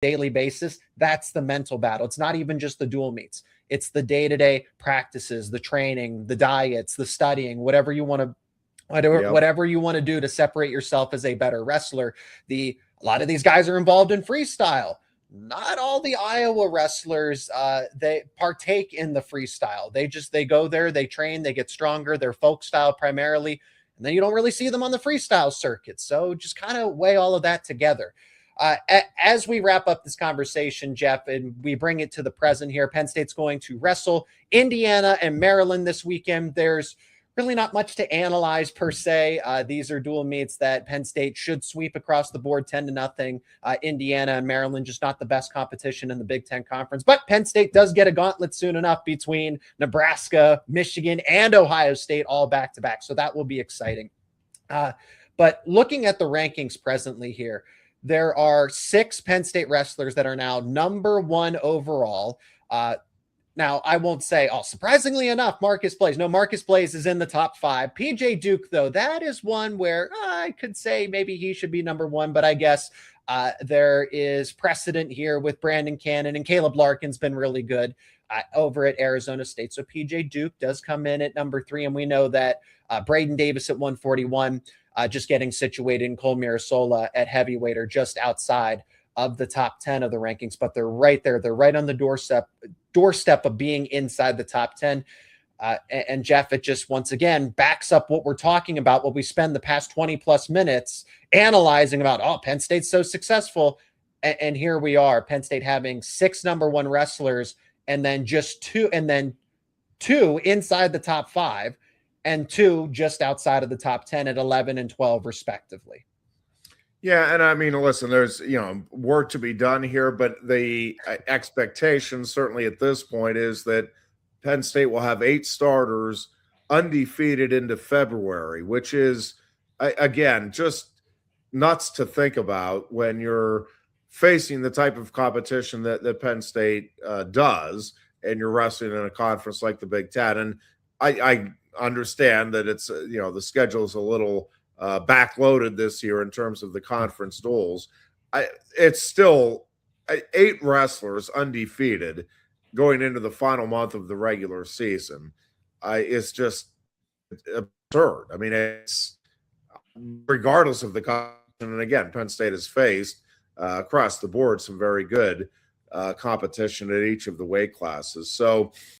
daily basis, that's the mental battle. It's not even just the dual meets. It's the day-to-day practices, the training, the diets, the studying, whatever you want to whatever you want to do to separate yourself as a better wrestler. A lot of these guys are involved in freestyle. Not all the Iowa wrestlers they partake in the freestyle. They go there, they train, they get stronger. They're folk style primarily, and then you don't really see them on the freestyle circuit. So just kind of weigh all of that together. As we wrap up this conversation, Jeff, and we bring it to the present here, Penn State's going to wrestle Indiana and Maryland this weekend. There's really not much to analyze per se. These are dual meets that Penn State should sweep across the board 10-0. Indiana and Maryland, just not the best competition in the Big Ten Conference. But Penn State does get a gauntlet soon enough between Nebraska, Michigan, and Ohio State all back-to-back. So that will be exciting. But looking at the rankings presently here, there are 6 Penn State wrestlers that are now number 1 overall. Now, I won't say, surprisingly enough, Marcus Blaze. No, Marcus Blaze is in the top 5. PJ Duke, though, that is one where I could say maybe he should be number 1, but I guess there is precedent here with Brandon Cannon, and Caleb Larkin's been really good over at Arizona State. So PJ Duke does come in at number 3, and we know that Braden Davis at 141, just getting situated, in Cole Mirasola at heavyweight are just outside of the top 10 of the rankings, but they're right there. They're right on the doorstep of being inside the top 10. And Jeff, it just once again backs up what we're talking about, what we spend the past 20 plus minutes analyzing about, Penn State's so successful. And here we are, Penn State having 6 number 1 wrestlers, and then just 2 inside the top 5, and 2 just outside of the top 10 at 11 and 12 respectively. Yeah, and I mean, listen, there's, work to be done here, but the expectation certainly at this point is that Penn State will have 8 starters undefeated into February, which is, again, just nuts to think about when you're facing the type of competition that Penn State does, and you're wrestling in a conference like the Big Ten. And I understand that it's, the schedule is a little backloaded this year in terms of the conference duels. It's still 8 wrestlers undefeated going into the final month of the regular season. It's just absurd. I mean, it's regardless of the competition. And again, Penn State has faced across the board some very good competition at each of the weight classes. So